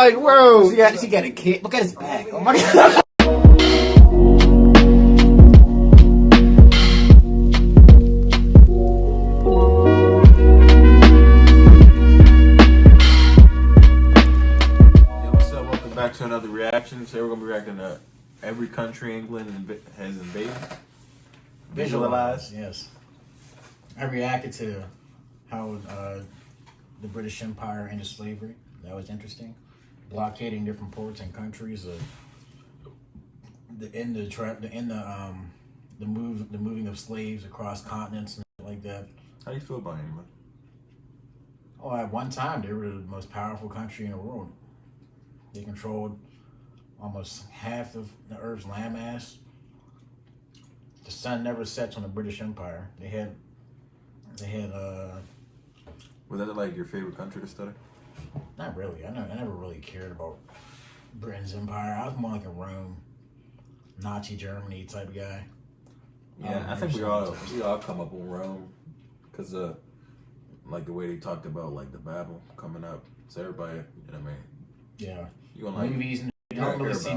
like, bro, yeah, she got a kid. Look at his back. Oh my god. Back to another reaction. Today we're going to be reacting to every country England has invaded. Visualize. Yes. I reacted to how the British Empire ended slavery. That was interesting. Blockading different ports and countries. The moving of slaves across continents and like that. How do you feel about England? Oh, at one time they were the most powerful country in the world. They controlled almost half of the Earth's landmass. The sun never sets on the British Empire. They had. Was that like your favorite country to study? Not really. I never really cared about Britain's empire. I was more like a Rome, Nazi Germany type of guy. Yeah, I think we all come up with Rome because like the way they talked about like the Bible coming up. So everybody, you know what I mean? Yeah. You gonna like movies? I don't really see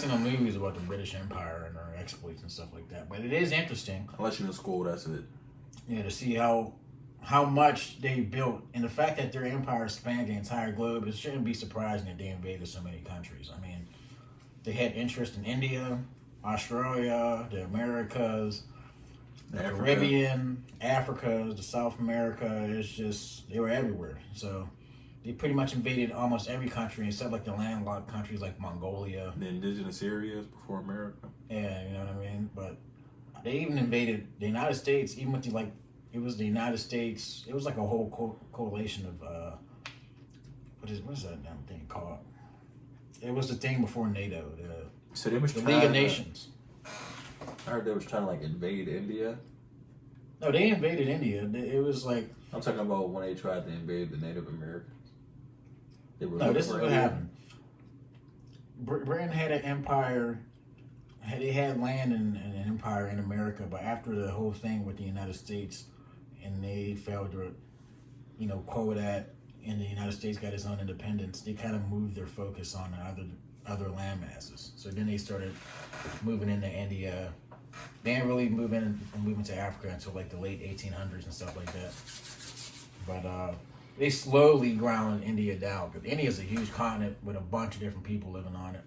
no movies about the British Empire and their exploits and stuff like that. But it is interesting. Unless you're in school, that's it. Yeah, to see how much they built and the fact that their empire spanned the entire globe. It shouldn't be surprising that they invaded so many countries. I mean, they had interest in India, Australia, the Americas, the Caribbean, Africa, the South America. It's just they were everywhere. So. They pretty much invaded almost every country except like the landlocked countries like Mongolia. The indigenous areas before America. Yeah, you know what I mean? But they even invaded the United States, even with it was the United States. It was like a whole coalition of, what is that damn thing called? It was the thing before NATO, so they was the League of Nations. I heard they was trying to like invade India. No, they invaded India. It was like... I'm talking about when they tried to invade the Native Americans. No, this is what happened. Britain had an empire. They had land and an empire in America, but after the whole thing with the United States, and they failed to, quell that, and the United States got its own independence, they kind of moved their focus on other land masses. So then they started moving into India. They didn't really move into Africa until like the late 1800s and stuff like that. But they slowly ground India down because India is a huge continent with a bunch of different people living on it.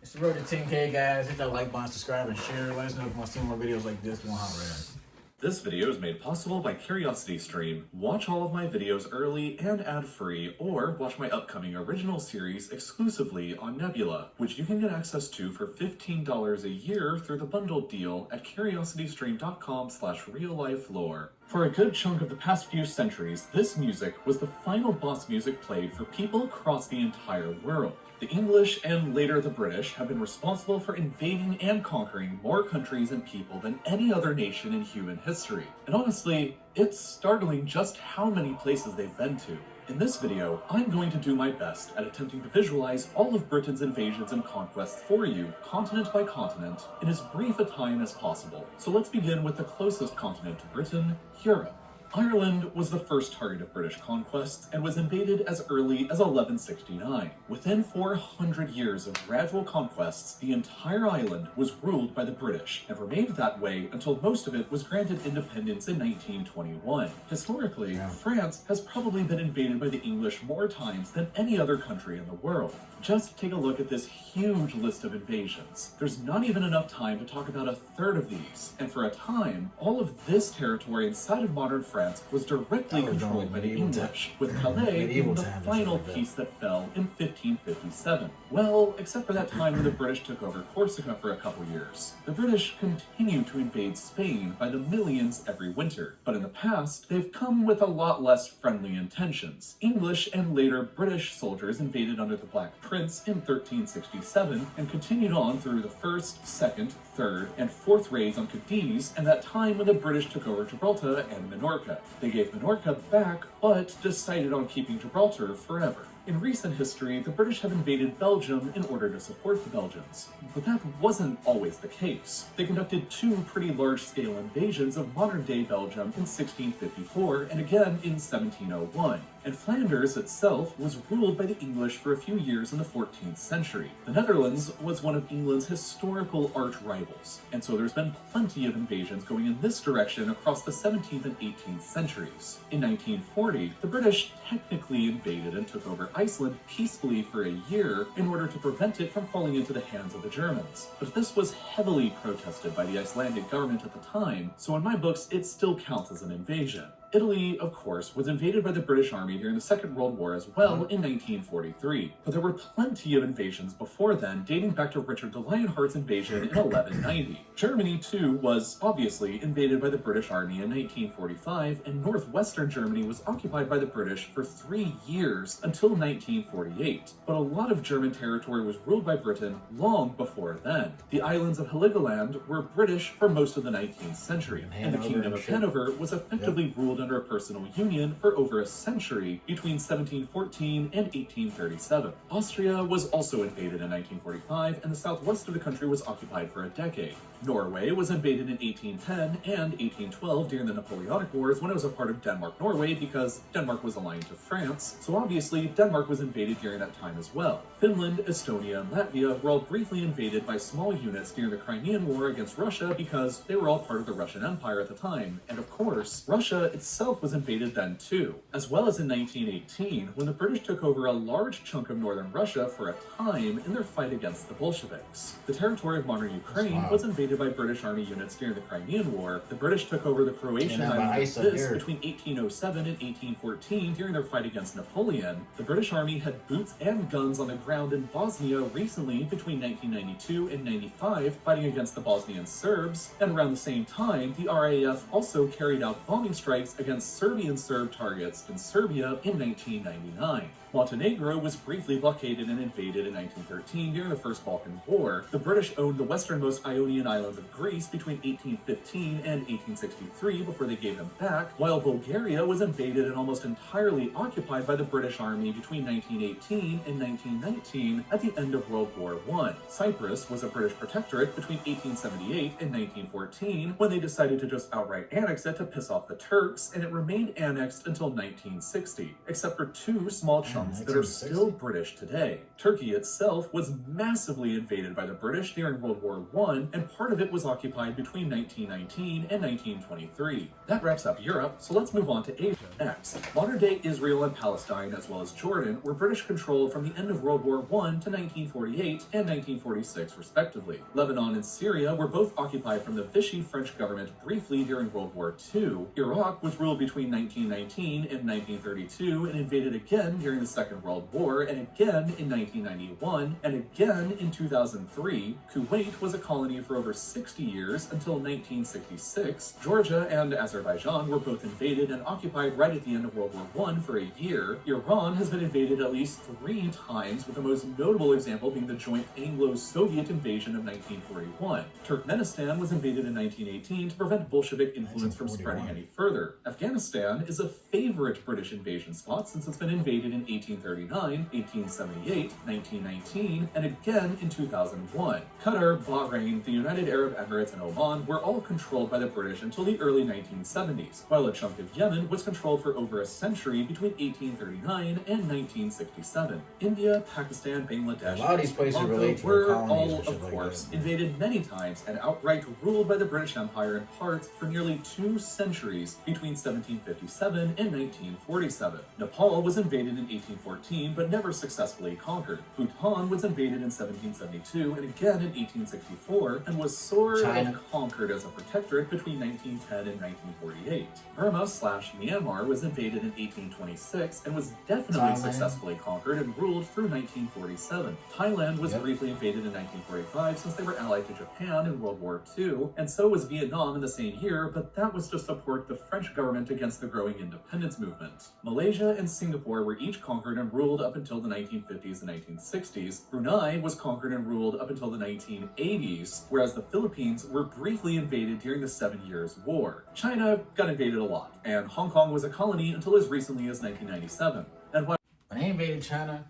It's the road to 10K, guys. Hit that like button, subscribe, and share. Let us know if you want to see more videos like this. We'll holler at us. This video is made possible by CuriosityStream. Watch all of my videos early and ad-free, or watch my upcoming original series exclusively on Nebula, which you can get access to for $15 a year through the bundled deal at curiositystream.com/real-life-lore. For a good chunk of the past few centuries, this music was the final boss music played for people across the entire world. The English and later the British have been responsible for invading and conquering more countries and people than any other nation in human history. And honestly, it's startling just how many places they've been to. In this video, I'm going to do my best at attempting to visualize all of Britain's invasions and conquests for you, continent by continent, in as brief a time as possible. So let's begin with the closest continent to Britain, Europe. Ireland was the first target of British conquests and was invaded as early as 1169. Within 400 years of gradual conquests, the entire island was ruled by the British and remained that way until most of it was granted independence in 1921. Historically, France has probably been invaded by the English more times than any other country in the world. Just take a look at this huge list of invasions. There's not even enough time to talk about a third of these, and for a time, all of this territory inside of modern France was directly controlled by the English, with Calais being the final piece that fell in 1557. Well, except for that time when the British took over Corsica for a couple years. The British continue to invade Spain by the millions every winter, but in the past, they've come with a lot less friendly intentions. English and later British soldiers invaded under the Black Prince in 1367 and continued on through the first, second, third, and fourth raids on Cadiz, and that time when the British took over Gibraltar and Minorca. They gave Minorca back, but decided on keeping Gibraltar forever. In recent history, the British have invaded Belgium in order to support the Belgians. But that wasn't always the case. They conducted two pretty large-scale invasions of modern-day Belgium in 1654 and again in 1701. And Flanders itself was ruled by the English for a few years in the 14th century. The Netherlands was one of England's historical arch-rivals, and so there's been plenty of invasions going in this direction across the 17th and 18th centuries. In 1940, the British technically invaded and took over Iceland peacefully for a year in order to prevent it from falling into the hands of the Germans. But this was heavily protested by the Icelandic government at the time, so in my books it still counts as an invasion. Italy, of course, was invaded by the British Army during the Second World War as well in 1943, but there were plenty of invasions before then, dating back to Richard the Lionheart's invasion in 1190. Germany, too, was obviously invaded by the British Army in 1945, and northwestern Germany was occupied by the British for 3 years until 1948. But a lot of German territory was ruled by Britain long before then. The islands of Heligoland were British for most of the 19th century, and the Kingdom of Hanover was effectively ruled under a personal union for over a century between 1714 and 1837. Austria was also invaded in 1945, and the southwest of the country was occupied for a decade. Norway was invaded in 1810 and 1812 during the Napoleonic Wars when it was a part of Denmark-Norway because Denmark was aligned to France, so obviously Denmark was invaded during that time as well. Finland, Estonia, and Latvia were all briefly invaded by small units during the Crimean War against Russia because they were all part of the Russian Empire at the time, and of course, Russia itself was invaded then too, as well as in 1918 when the British took over a large chunk of northern Russia for a time in their fight against the Bolsheviks. The territory of modern Ukraine was invaded by British Army units during the Crimean War. The British took over the Croatian island of Vis between 1807 and 1814 during their fight against Napoleon. The British Army had boots and guns on the ground in Bosnia recently between 1992 and 95 fighting against the Bosnian Serbs, and around the same time the RAF also carried out bombing strikes against Serbian Serb targets in Serbia in 1999. Montenegro was briefly blockaded and invaded in 1913 during the First Balkan War. The British owned the westernmost Ionian islands of Greece between 1815 and 1863 before they gave them back, while Bulgaria was invaded and almost entirely occupied by the British Army between 1918 and 1919 at the end of World War I. Cyprus was a British protectorate between 1878 and 1914 when they decided to just outright annex it to piss off the Turks, and it remained annexed until 1960, except for two small chunks that are still British today. Turkey itself was massively invaded by the British during World War I, and part of it was occupied between 1919 and 1923. That wraps up Europe, so let's move on to Asia next. Modern-day Israel and Palestine, as well as Jordan, were British-controlled from the end of World War I to 1948 and 1946, respectively. Lebanon and Syria were both occupied from the Vichy French government briefly during World War II. Iraq was ruled between 1919 and 1932 and invaded again during the Second World War, and again in 1991, and again in 2003. Kuwait was a colony for over 60 years until 1966. Georgia and Azerbaijan were both invaded and occupied right at the end of World War I for a year. Iran has been invaded at least 3 times, with the most notable example being the joint Anglo-Soviet invasion of 1941. Turkmenistan was invaded in 1918 to prevent Bolshevik influence from spreading any further. Afghanistan is a favorite British invasion spot since it's been invaded in 1839, 1878, 1919, and again in 2001. Qatar, Bahrain, the United Arab Emirates, and Oman were all controlled by the British until the early 1970s, while a chunk of Yemen was controlled for over a century between 1839 and 1967. India, Pakistan, Bangladesh, a lot of these places relate to were colonies all, and shit of like course, that. invaded many times and outright ruled by the British Empire in parts for nearly 2 centuries between 1757 and 1947. Nepal was invaded in 1814 but never successfully conquered. Bhutan was invaded in 1772 and again in 1864 and was sort of conquered as a protectorate between 1910 and 1948. Burma/Myanmar was invaded in 1826 and was definitely successfully conquered and ruled through 1947. Thailand was briefly invaded in 1945 since they were allied to Japan in World War II, and so was Vietnam in the same year, but that was to support the French government against the growing independence movement. Malaysia and Singapore were each conquered and ruled up until the 1950s and 1960s. Brunei was conquered and ruled up until the 1980s, whereas the Philippines were briefly invaded during the 7 Years' War. China got invaded a lot, and Hong Kong was a colony until as recently as 1997. And while When they invaded China,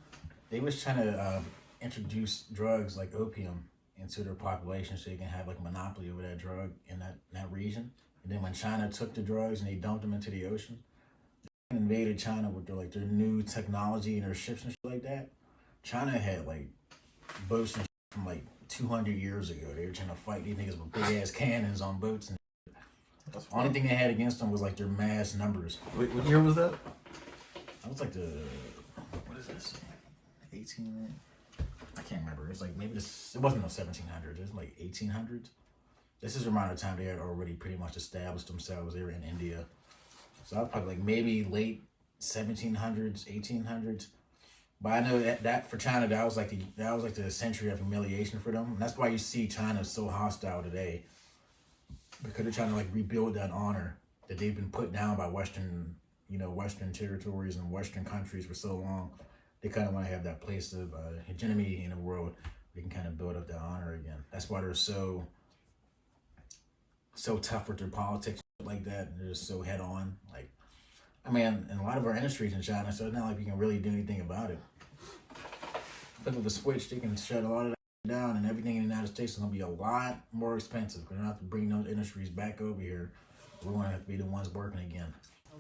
they was trying to introduce drugs like opium into their population so they can have like monopoly over that drug in that region. And then when China took the drugs and they dumped them into the ocean, they invaded China with their new technology and their ships and shit like that. China had like boats and shit from like 200 years ago. They were trying to fight these niggas with big ass cannons on boats. And the only thing they had against them was like their mass numbers. Wait, what year was that? That was like what is this? 18? I can't remember. It's like maybe it wasn't no 1700s. It was like 1800s. This is around the time they had already pretty much established themselves. They were in India. So I was probably like maybe late 1700s, 1800s. But I know that for China, that was like the century of humiliation for them. And that's why you see China so hostile today. Because they're trying to like rebuild that honor that they've been put down by Western territories and Western countries for so long. They kind of want to have that place of hegemony in the world. They can kind of build up that honor again. That's why they're so tough with their politics like that. They're just so head on. Like, I mean, and a lot of our industries in China, so it's not like we can really do anything about it. Flip of a switch, they can shut a lot of that down, and everything in the United States is going to be a lot more expensive. We're going to have to bring those industries back over here. We're going to have to be the ones working again.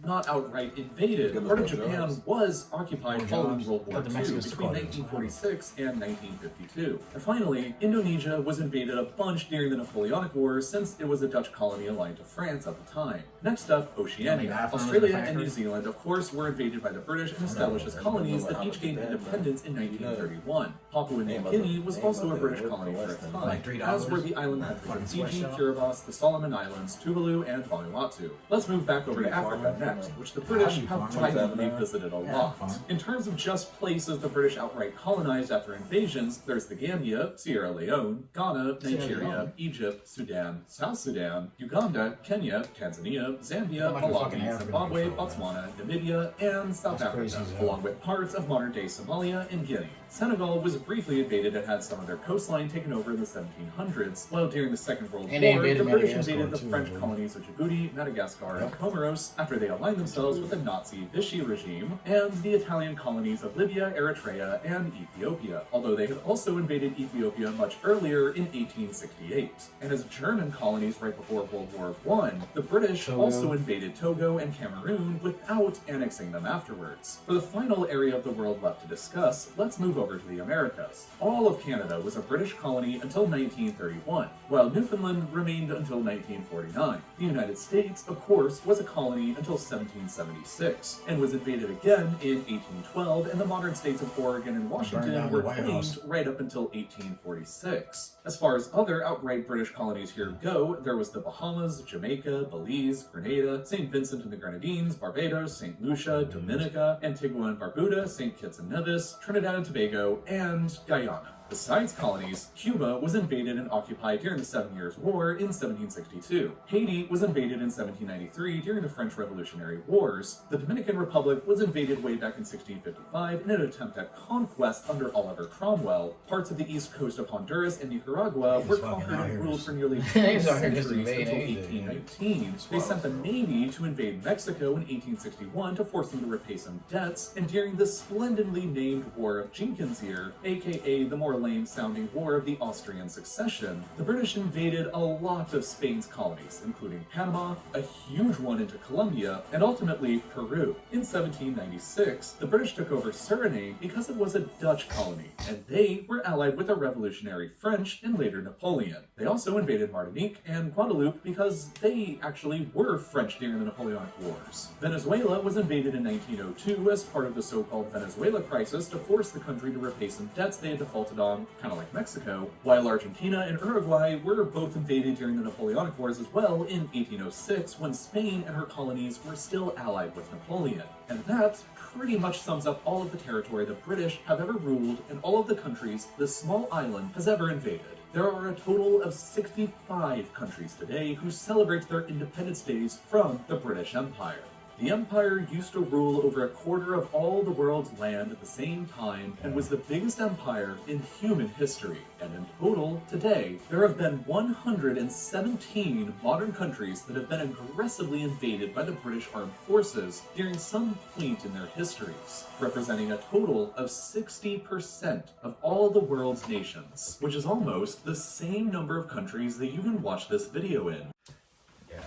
Not outright invaded, part of Japan was occupied following World War II between 1946 and 1952. And finally, Indonesia was invaded a bunch during the Napoleonic Wars since it was a Dutch colony aligned to France at the time. Next up, Oceania. Australia and New Zealand, of course, were invaded by the British and established as colonies that each gained independence in 1931. Papua New Guinea was also a British colony for its time, as were the island countries of Fiji, Kiribati, the Solomon Islands, Tuvalu, and Vanuatu. Let's move back over to Africa next, which the British have privately visited a lot. In terms of just places the British outright colonized after invasions, there's the Gambia, Sierra Leone, Ghana, Nigeria, Egypt, Sudan, South Sudan, Uganda, Kenya, Tanzania, Zambia, Malawi, Zimbabwe, Botswana, Namibia, and South Africa, along with parts of modern-day Somalia and Guinea. Senegal was briefly invaded and had some of their coastline taken over in the 1700s, while during the Second World War, the British invaded the French colonies of Djibouti, Madagascar, and Comoros after they aligned themselves with the Nazi Vichy regime, and the Italian colonies of Libya, Eritrea, and Ethiopia, although they had also invaded Ethiopia much earlier in 1868. And as German colonies right before World War I, the British also invaded Togo and Cameroon without annexing them afterwards. For the final area of the world left to discuss, let's move over to the Americas. All of Canada was a British colony until 1931, while Newfoundland remained until 1949. The United States, of course, was a colony until 1776, and was invaded again in 1812, and the modern states of Oregon and Washington were claimed right up until 1846. As far as other outright British colonies here go, there was the Bahamas, Jamaica, Belize, Grenada, St. Vincent and the Grenadines, Barbados, St. Lucia, Dominica, Antigua and Barbuda, St. Kitts and Nevis, Trinidad and Tobago, and Guyana. Besides colonies, Cuba was invaded and occupied during the 7 Years' War in 1762. Haiti was invaded in 1793 during the French Revolutionary Wars. The Dominican Republic was invaded way back in 1655 in an attempt at conquest under Oliver Cromwell. Parts of the east coast of Honduras and Nicaragua were conquered and ruled for nearly 2 centuries until 1819. They sent the Navy to invade Mexico in 1861 to force them to repay some debts, and during the splendidly named War of Jenkins Year, aka the more lame-sounding War of the Austrian Succession, the British invaded a lot of Spain's colonies, including Panama, a huge one into Colombia, and ultimately Peru. In 1796, the British took over Suriname because it was a Dutch colony, and they were allied with the revolutionary French and later Napoleon. They also invaded Martinique and Guadeloupe because they actually were French during the Napoleonic Wars. Venezuela was invaded in 1902 as part of the so-called Venezuela crisis to force the country to repay some debts they had defaulted on, kind of like Mexico, while Argentina and Uruguay were both invaded during the Napoleonic Wars as well in 1806 when Spain and her colonies were still allied with Napoleon. And that pretty much sums up all of the territory the British have ever ruled and all of the countries this small island has ever invaded. There are a total of 65 countries today who celebrate their independence days from the British Empire. The empire used to rule over a quarter of all the world's land at the same time and was the biggest empire in human history. And in total, today, there have been 117 modern countries that have been aggressively invaded by the British Armed Forces during some point in their histories, representing a total of 60% of all the world's nations, which is almost the same number of countries that you can watch this video in.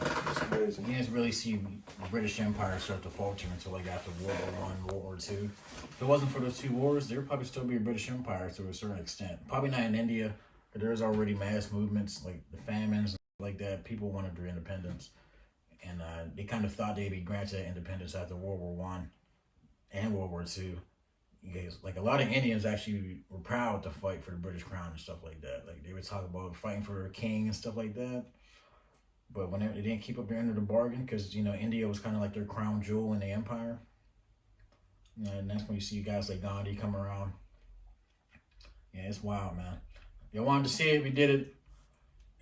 It's crazy. You didn't really see the British Empire start to falter until like after World War I, World War II. If it wasn't for those two wars, there would probably still be a British Empire to a certain extent. Probably not in India, but there's already mass movements like the famines like that. People wanted their independence, and they kind of thought they'd be granted independence after World War I and World War II. Because like a lot of Indians actually were proud to fight for the British Crown and stuff like that. Like they would talk about fighting for a king and stuff like that. But when they didn't keep up their end of the bargain, because, you know, India was kind of like their crown jewel in the empire. And that's when you see guys like Gandhi come around. Yeah, it's wild, man. If you wanted to see it, we did it.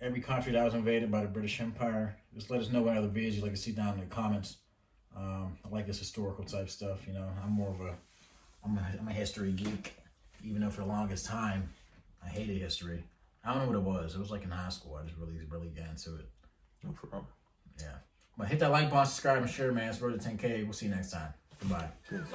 Every country that was invaded by the British Empire. Just let us know what other videos you'd like to see down in the comments. I like this historical type stuff, you know. I'm a history geek. Even though for the longest time, I hated history. I don't know what it was. It was like in high school. I just really got into it. No problem. Yeah. But hit that like button, subscribe, and share, man. It's road to 10K. We'll see you next time. Goodbye. Cheers.